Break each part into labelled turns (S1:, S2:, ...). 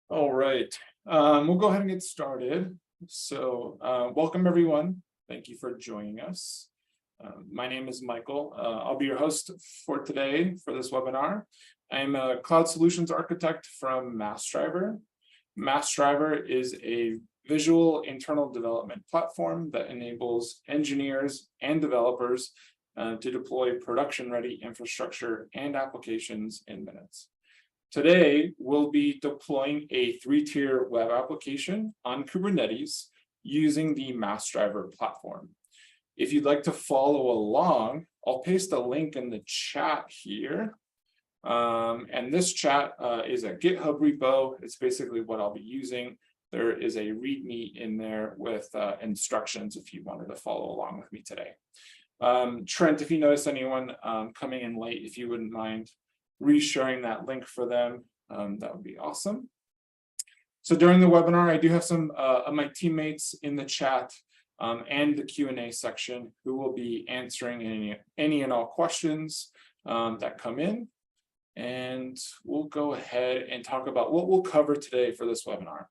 S1: All right, we'll go ahead and get started. So, welcome everyone. Thank you for joining us. My name is Michael. I'll be your host for today for this webinar. I'm a cloud solutions architect from Massdriver. Massdriver is a visual internal development platform that enables engineers and developers to deploy production-ready infrastructure and applications in minutes. Today, we'll be deploying a 3-tier web application on Kubernetes using the Massdriver platform. If you'd like to follow along, I'll paste a link in the chat here. And this chat is a GitHub repo. It's basically what I'll be using. There is a README in there with instructions if you wanted to follow along with me today. Trent, if you notice anyone coming in late, if you wouldn't mind resharing that link for them, that would be awesome. So during the webinar, I do have some of my teammates in the chat and the Q&A section who will be answering any and all questions that come in. And we'll go ahead and talk about what we'll cover today for this webinar.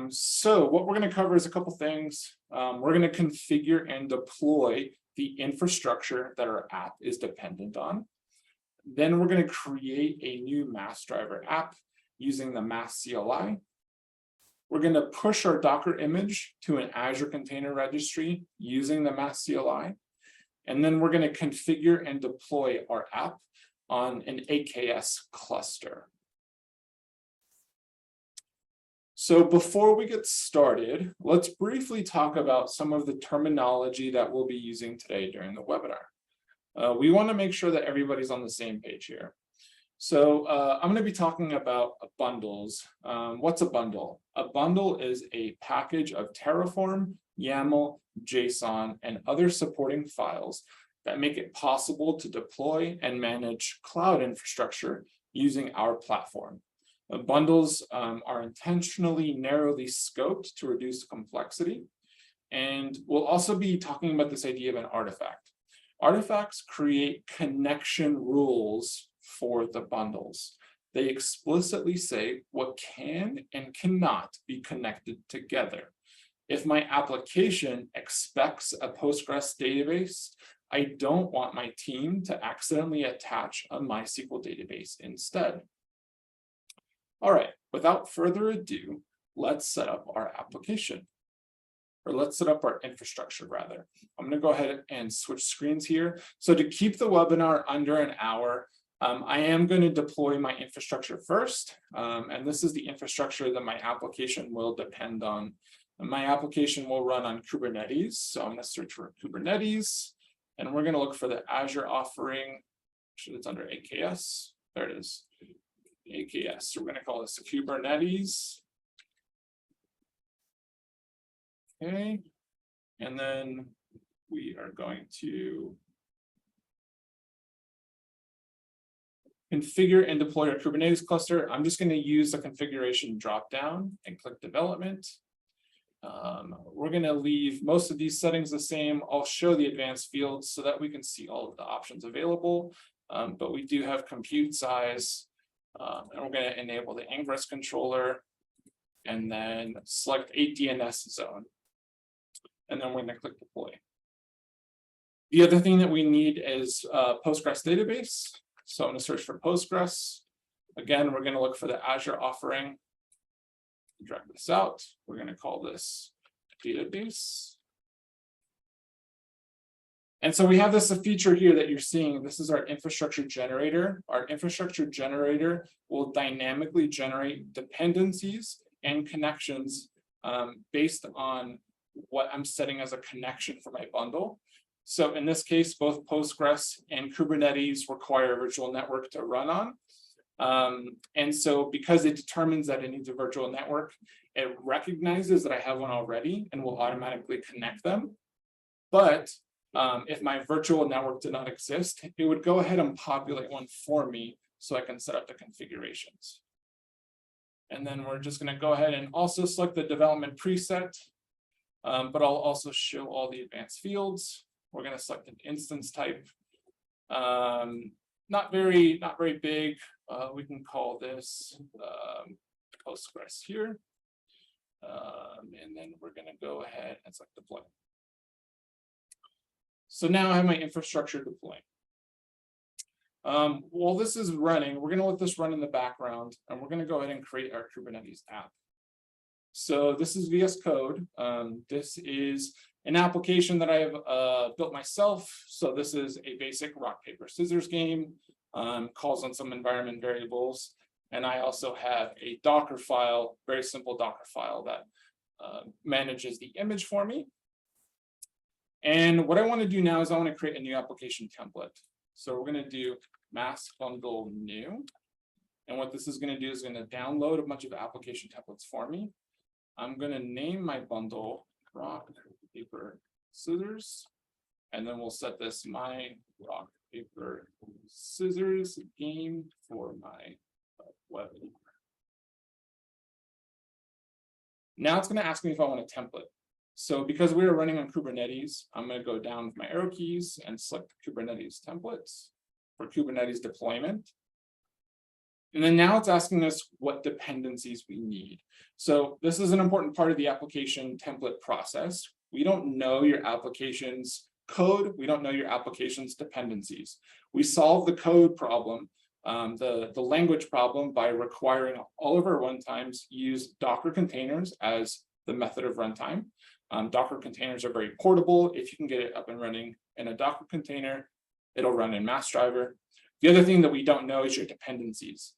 S1: So what we're going to cover is a couple things. We're going to configure and deploy the infrastructure that our app is dependent on. Then we're going to create a new Massdriver app using the Mass CLI. We're going to push our Docker image to an Azure Container Registry using the Mass CLI. And then we're going to configure and deploy our app on an AKS cluster. So before we get started, let's briefly talk about some of the terminology that we'll be using today during the webinar. We want to make sure that everybody's on the same page here. So I'm going to be talking about bundles. What's a bundle? A bundle is a package of Terraform, YAML, JSON, and other supporting files that make it possible to deploy and manage cloud infrastructure using our platform. Bundles are intentionally narrowly scoped to reduce complexity. And we'll also be talking about this idea of an artifact. Artifacts create connection rules for the bundles. They explicitly say what can and cannot be connected together. If my application expects a Postgres database, I don't want my team to accidentally attach a MySQL database instead. All right, without further ado, let's set up our application. Or let's set up our infrastructure rather. I'm going to go ahead and switch screens here. So to keep the webinar under an hour, I am going to deploy my infrastructure first. And this is the infrastructure that my application will depend on. And my application will run on Kubernetes. So I'm going to search for Kubernetes. And we're going to look for the Azure offering. Actually, it's under AKS. There it is. AKS. So we're going to call this Kubernetes. Okay, and then we are going to configure and deploy our Kubernetes cluster. I'm just going to use the configuration dropdown and click development. We're going to leave most of these settings the same. I'll show the advanced fields so that we can see all of the options available. But we do have compute size, and we're going to enable the ingress controller and then select a DNS zone. And then we're going to click deploy. The other thing that we need is Postgres database. So I'm going to search for Postgres. Again, we're going to look for the Azure offering. Drag this out. We're going to call this database. And so we have this feature here that you're seeing. This is our infrastructure generator. Our infrastructure generator will dynamically generate dependencies and connections based on what I'm setting as a connection for my bundle. So in this case, both Postgres and Kubernetes require a virtual network to run on. And so because it determines that it needs a virtual network, it recognizes that I have one already and will automatically connect them. But if my virtual network did not exist, it would go ahead and populate one for me so I can set up the configurations. And then we're just going to go ahead and also select the development preset. But I'll also show all the advanced fields. We're going to select an instance type. Not very big. We can call this Postgres here. And then we're going to go ahead and select deploy. So now I have my infrastructure deployed. While this is running, we're going to let this run in the background, and we're going to go ahead and create our Kubernetes app. So this is VS Code. This is an application that I have built myself. So this is a basic rock, paper, scissors game, calls on some environment variables. And I also have a Docker file, very simple Docker file that manages the image for me. And what I want to do now is I want to create a new application template. So we're going to do mass bundle new. And what this is going to do is going to download a bunch of application templates for me. I'm going to name my bundle rock, paper, scissors. And then we'll set this my rock, paper, scissors game for my web. Now it's going to ask me if I want a template. So because we are running on Kubernetes, I'm going to go down with my arrow keys and select Kubernetes templates for Kubernetes deployment. And then now it's asking us what dependencies we need. So this is an important part of the application template process. We don't know your application's code. We don't know your application's dependencies. We solve the code problem, the language problem, by requiring all of our runtimes use Docker containers as the method of runtime. Docker containers are very portable. If you can get it up and running in a Docker container, it'll run in Massdriver. The other thing that we don't know is your dependencies.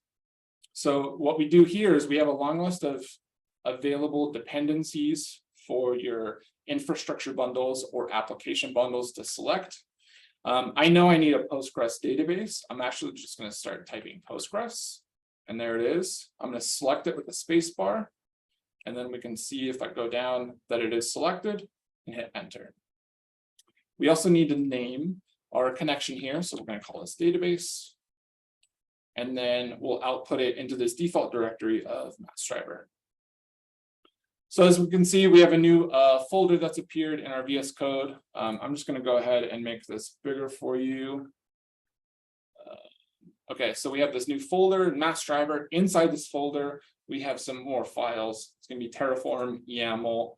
S1: So what we do here is we have a long list of available dependencies for your infrastructure bundles or application bundles to select. I know I need a Postgres database. I'm actually just going to start typing Postgres, and there it is. I'm going to select it with the space bar, and then we can see if I go down that it is selected and hit enter. We also need to name our connection here, so we're going to call this database, and then we'll output it into this default directory of Massdriver. So as we can see, we have a new folder that's appeared in our VS Code. I'm just going to go ahead and make this bigger for you. Okay, so we have this new folder, Massdriver. Inside this folder, we have some more files. It's going to be Terraform, YAML.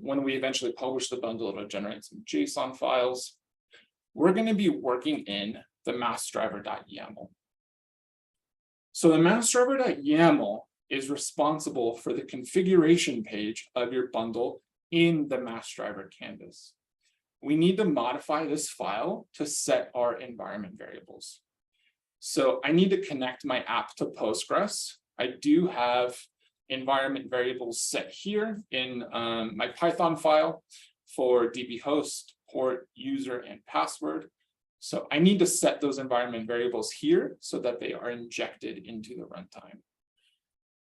S1: When we eventually publish the bundle, it'll generate some JSON files. We're going to be working in the massdriver.yaml. So the massdriver.yaml is responsible for the configuration page of your bundle in the Massdriver canvas. We need to modify this file to set our environment variables. So I need to connect my app to Postgres. I do have environment variables set here in my Python file for DB host, port, user, and password. So I need to set those environment variables here so that they are injected into the runtime.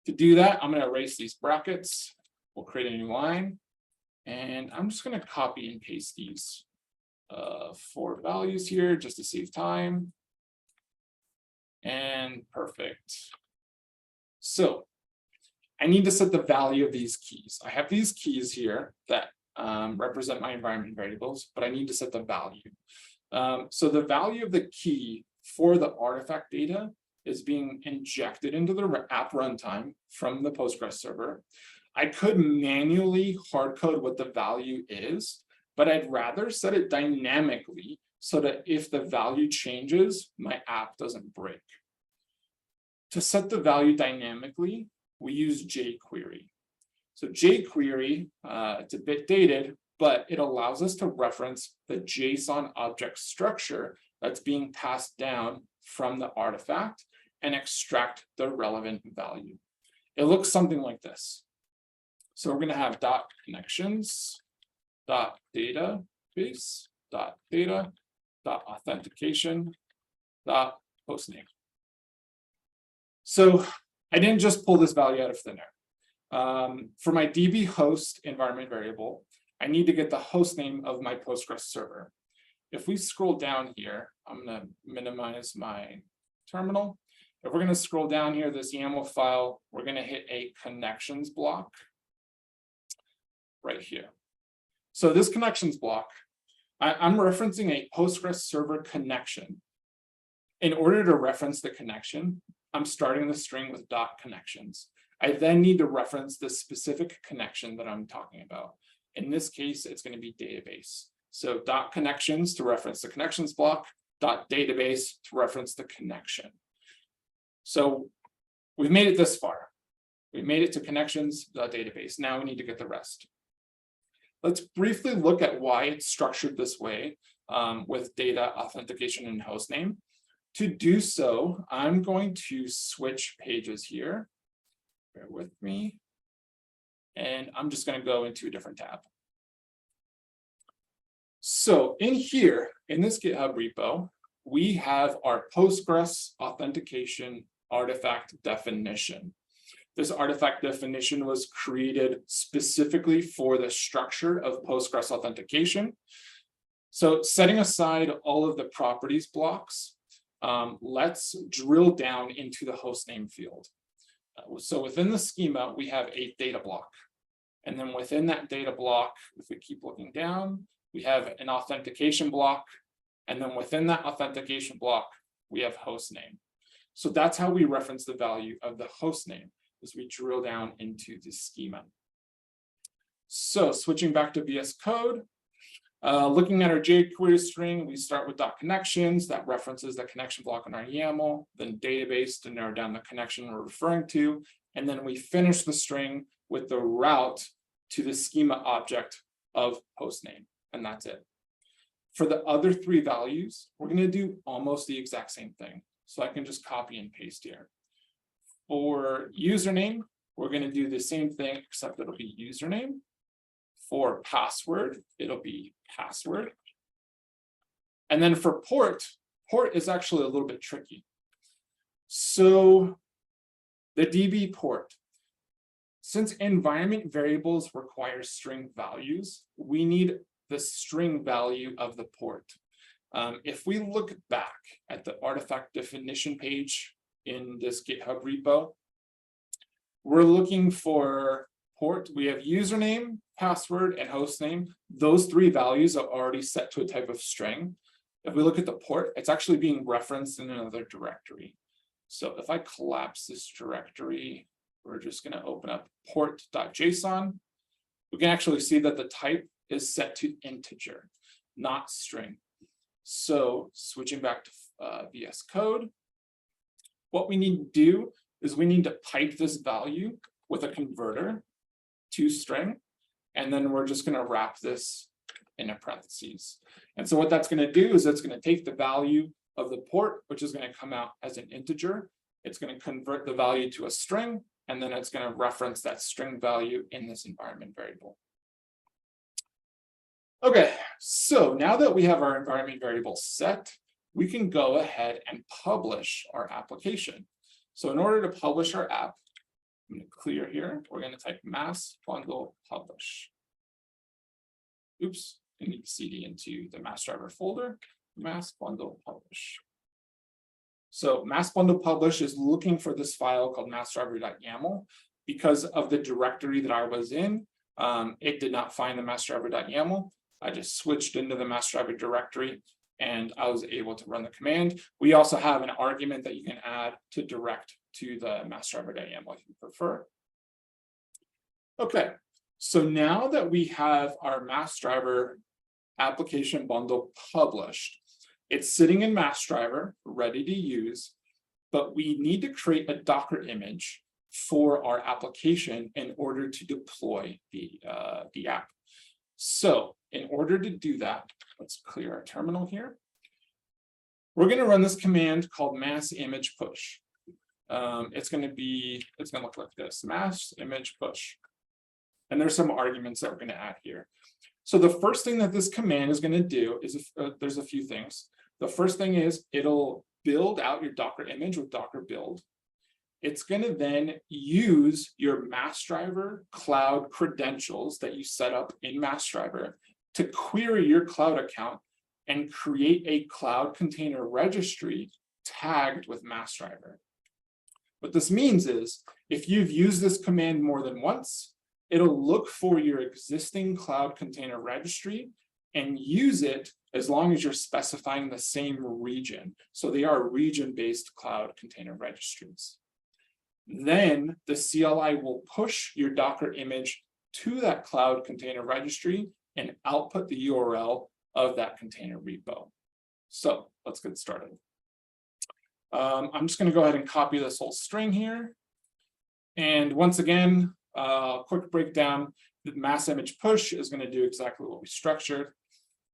S1: To do that, I'm going to erase these brackets. We'll create a new line. And I'm just going to copy and paste these 4 values here just to save time. And perfect. So I need to set the value of these keys. I have these keys here that represent my environment variables, but I need to set the value. So the value of the key for the artifact data is being injected into the app runtime from the Postgres server. I could manually hard code what the value is, but I'd rather set it dynamically so that if the value changes, my app doesn't break. To set the value dynamically, we use jQuery. So jQuery, it's a bit dated, but it allows us to reference the JSON object structure that's being passed down from the artifact and extract the relevant value. It looks something like this. So we're going to have .connections, .database, .data, .authentication, .hostname. So I didn't just pull this value out of thin air. For my DB host environment variable, I need to get the host name of my Postgres server. If we scroll down here, I'm going to minimize my terminal. If we're going to scroll down here, this YAML file, we're going to hit a connections block right here. So this connections block, I'm referencing a Postgres server connection. In order to reference the connection, I'm starting the string with .connections. I then need to reference the specific connection that I'm talking about. In this case, it's going to be database. So .connections to reference the connections block, .database to reference the connection. So we've made it this far. We made it to connections, database. Now we need to get the rest. Let's briefly look at why it's structured this way with data, authentication, and hostname. To do so, I'm going to switch pages here. Bear with me. And I'm just going to go into a different tab. So in here, in this GitHub repo, we have our Postgres authentication artifact definition. This artifact definition was created specifically for the structure of Postgres authentication. So setting aside all of the properties blocks, let's drill down into the hostname field. So within the schema, we have a data block. And then within that data block, if we keep looking down, we have an authentication block. And then within that authentication block, we have hostname. So that's how we reference the value of the hostname as we drill down into the schema. So switching back to VS Code, looking at our jQuery string, we start with .connections that references the connection block in our YAML, then database to narrow down the connection we're referring to, and then we finish the string with the route to the schema object of hostname, and that's it. For the other three values, we're going to do almost the exact same thing. So I can just copy and paste here. For username, we're going to do the same thing, except it'll be username. For password, it'll be password. And then for port is actually a little bit tricky. So the DB port, since environment variables require string values, we need the string value of the port. If we look back at the artifact definition page in this GitHub repo, we're looking for port. We have username, password, and hostname. Those three values are already set to a type of string. If we look at the port, it's actually being referenced in another directory. So if I collapse this directory, we're just going to open up port.json. We can actually see that the type is set to integer, not string. So switching back to VS Code, what we need to do is we need to pipe this value with a converter to string, and then we're just going to wrap this in a parentheses. And so what that's going to do is it's going to take the value of the port, which is going to come out as an integer. It's going to convert the value to a string, and then it's going to reference that string value in this environment variable. Okay, so now that we have our environment variable set, we can go ahead and publish our application. So in order to publish our app, I'm going to clear here. We're going to type mass bundle publish. Oops, I need to cd into the Massdriver folder, mass bundle publish. So mass bundle publish is looking for this file called massdriver.yaml. Because of the directory that I was in, it did not find the massdriver.yaml. I just switched into the Massdriver directory and I was able to run the command. We also have an argument that you can add to direct to the Massdriver.yaml if you prefer. Okay, so now that we have our Massdriver application bundle published, it's sitting in Massdriver, ready to use, but we need to create a Docker image for our application in order to deploy the app. So in order to do that, let's clear our terminal here. We're going to run this command called mass image push. It's going to look like this, mass image push. And there's some arguments that we're going to add here. So the first thing that this command is going to do is, there's a few things. The first thing is it'll build out your Docker image with Docker build. It's going to then use your Massdriver cloud credentials that you set up in Massdriver to query your cloud account and create a cloud container registry tagged with Massdriver. What this means is if you've used this command more than once, it'll look for your existing cloud container registry and use it as long as you're specifying the same region. So they are region-based cloud container registries. Then the CLI will push your Docker image to that Cloud Container Registry and output the URL of that container repo. So let's get started. I'm just going to go ahead and copy this whole string here. And once again, quick breakdown, the mass image push is going to do exactly what we structured.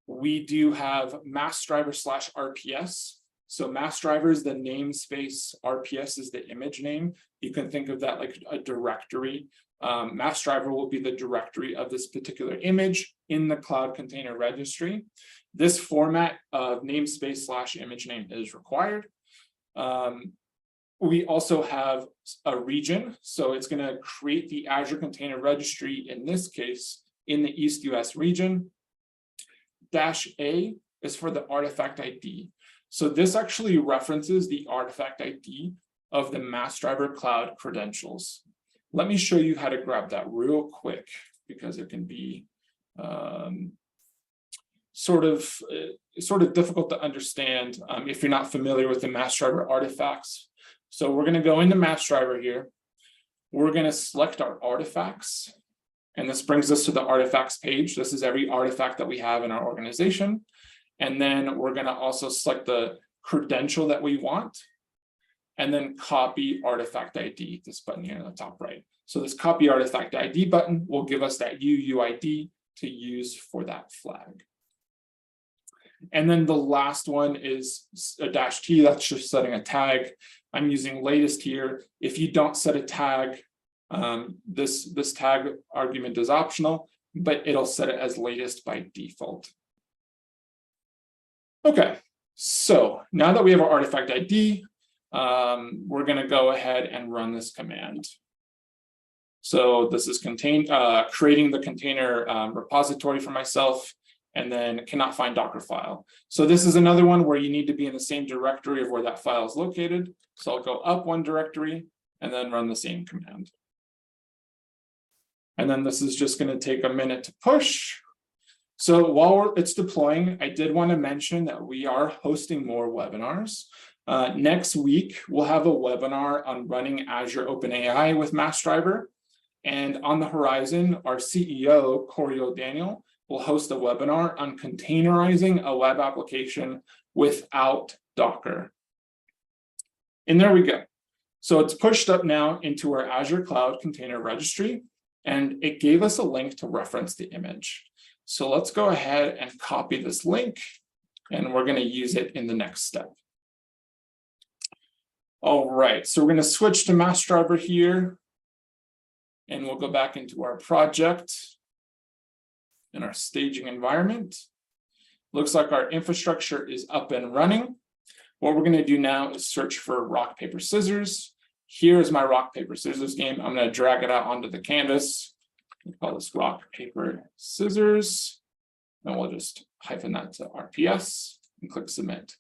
S1: We do have Massdriver / RPS. So Massdriver is the namespace, RPS is the image name. You can think of that like a directory. Massdriver will be the directory of this particular image in the Cloud Container Registry. This format of namespace / image name is required. We also have a region, so it's going to create the Azure Container Registry, in this case, in the East US region. -A is for the artifact ID. So this actually references the artifact ID of the Massdriver Cloud credentials. Let me show you how to grab that real quick, because it can be sort of difficult to understand if you're not familiar with the Massdriver artifacts. So we're going to go into Massdriver here. We're going to select our artifacts. And this brings us to the artifacts page. This is every artifact that we have in our organization. And then we're going to also select the credential that we want. And then copy artifact ID, this button here in the top right. So this copy artifact ID button will give us that UUID to use for that flag. And then the last one is a -T, that's just setting a tag. I'm using latest here. If you don't set a tag, this tag argument is optional, but it'll set it as latest by default. Okay, so now that we have our artifact ID, we're going to go ahead and run this command. So this is creating the container repository for myself, and then cannot find Docker file. So this is another one where you need to be in the same directory of where that file is located. So I'll go up one directory and then run the same command. And then this is just going to take a minute to push. So while it's deploying, I did want to mention that we are hosting more webinars. Next week, we'll have a webinar on running Azure OpenAI with Massdriver. And on the horizon, our CEO, Corey O'Daniel, will host a webinar on containerizing a web application without Docker. And there we go. So it's pushed up now into our Azure Cloud Container Registry, and it gave us a link to reference the image. So let's go ahead and copy this link, and we're going to use it in the next step. All right, so we're going to switch to Massdriver here, and we'll go back into our project in our staging environment. Looks like our infrastructure is up and running. What we're going to do now is search for rock, paper, scissors. Here's my rock, paper, scissors game. I'm going to drag it out onto the canvas. We'll call this rock, paper, scissors. And we'll just hyphen that to RPS and click submit.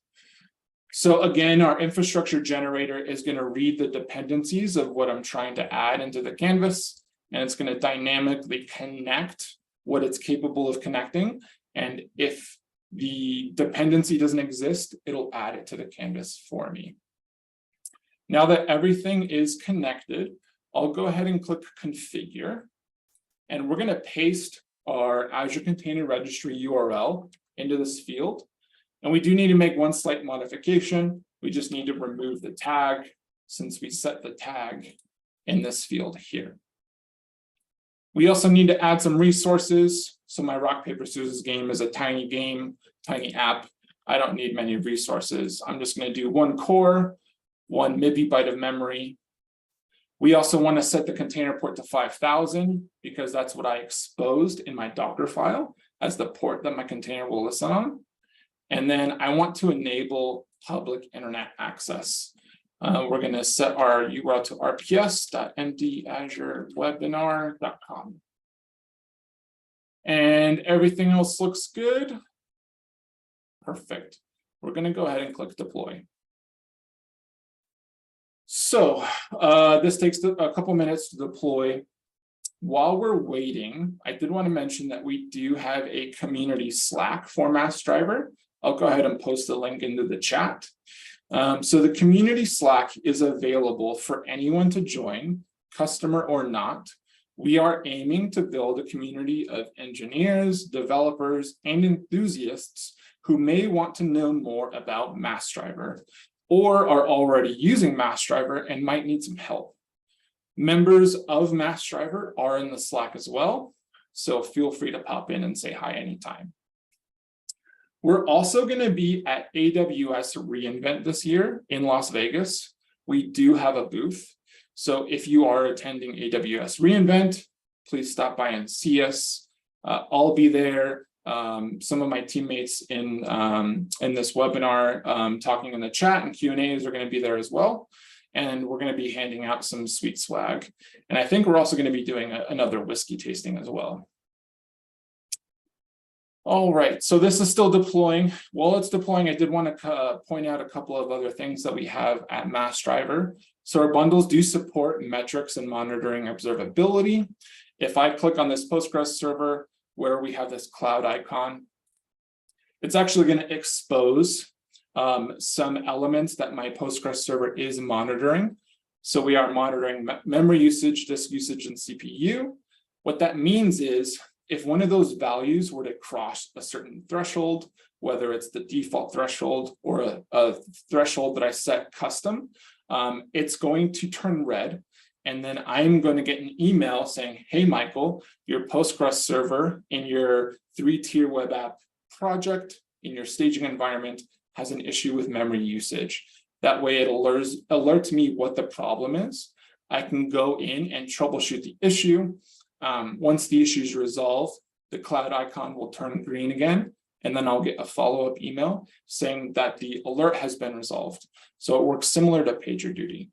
S1: So again, our infrastructure generator is going to read the dependencies of what I'm trying to add into the canvas, and it's going to dynamically connect what it's capable of connecting. And if the dependency doesn't exist, it'll add it to the canvas for me. Now that everything is connected, I'll go ahead and click configure. And we're going to paste our Azure Container Registry URL into this field. And we do need to make one slight modification. We just need to remove the tag, since we set the tag in this field here. We also need to add some resources. So my rock, paper, scissors game is a tiny game, tiny app. I don't need many resources. I'm just going to do one core, 1 MB of memory. We also want to set the container port to 5000 because that's what I exposed in my Docker file as the port that my container will listen on. And then I want to enable public internet access. We're going to set our URL to rps.mdazurewebinar.com. And everything else looks good. Perfect. We're going to go ahead and click deploy. So this takes a couple minutes to deploy. While we're waiting, I did want to mention that we do have a community Slack for Massdriver. I'll go ahead and post the link into the chat. So the community Slack is available for anyone to join, customer or not. We are aiming to build a community of engineers, developers, and enthusiasts who may want to know more about Massdriver or are already using Massdriver and might need some help. Members of Massdriver are in the Slack as well, so feel free to pop in and say hi anytime. We're also going to be at AWS reInvent this year in Las Vegas. We do have a booth. So if you are attending AWS reInvent, please stop by and see us. I'll be there. Some of my teammates in this webinar talking in the chat and Q&As are going to be there as well. And we're going to be handing out some sweet swag. And I think we're also going to be doing another whiskey tasting as well. All right, so this is still deploying. While it's deploying, I did want to point out a couple of other things that we have at Massdriver. So our bundles do support metrics and monitoring observability. If I click on this Postgres server where we have this cloud icon, it's actually going to expose some elements that my Postgres server is monitoring. So we are monitoring memory usage, disk usage, and CPU. What that means is if one of those values were to cross a certain threshold, whether it's the default threshold or a threshold that I set custom, it's going to turn red. And then I'm going to get an email saying, hey, Michael, your Postgres server in your 3-tier web app project in your staging environment has an issue with memory usage. That way it alerts me what the problem is. I can go in and troubleshoot the issue. Once the issue is resolved, the cloud icon will turn green again, and then I'll get a follow-up email saying that the alert has been resolved. So it works similar to PagerDuty.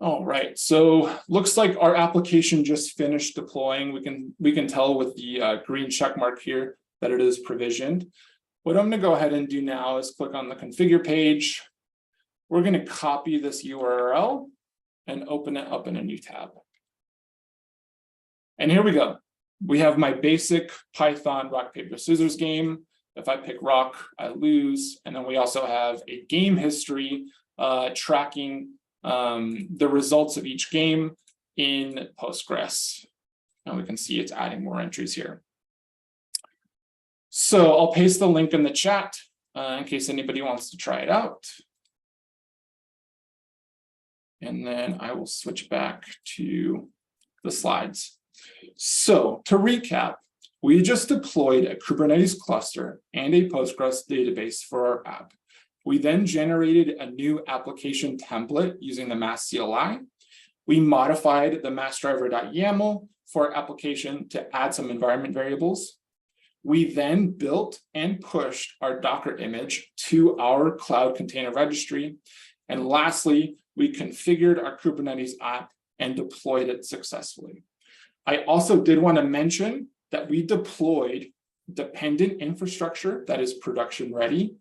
S1: All right, so looks like our application just finished deploying. We can tell with the green check mark here that it is provisioned. What I'm going to go ahead and do now is click on the configure page. We're going to copy this URL and open it up in a new tab. And here we go. We have my basic Python rock, paper, scissors game. If I pick rock, I lose. And then we also have a game history tracking the results of each game in Postgres. And we can see it's adding more entries here. So I'll paste the link in the chat in case anybody wants to try it out. And then I will switch back to the slides. So to recap, we just deployed a Kubernetes cluster and a Postgres database for our app. We then generated a new application template using the Mass CLI. We modified the massdriver.yaml for our application to add some environment variables. We then built and pushed our Docker image to our Cloud Container Registry. And lastly, we configured our Kubernetes app and deployed it successfully. I also did want to mention that we deployed dependent infrastructure that is production ready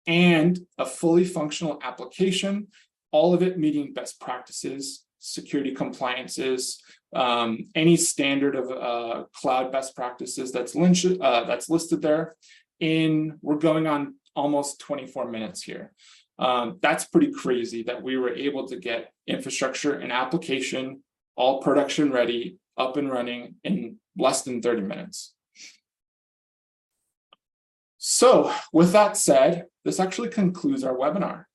S1: and a fully functional application, all of it meeting best practices, security compliances, any standard of cloud best practices that's listed there. We're going on almost 24 minutes here. That's pretty crazy that we were able to get infrastructure and application all production ready, up and running in less than 30 minutes. So with that said, this actually concludes our webinar.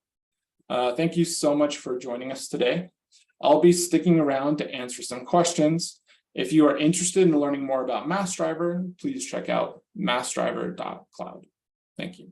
S1: Thank you so much for joining us today. I'll be sticking around to answer some questions. If you are interested in learning more about Massdriver, please check out massdriver.cloud. Thank you.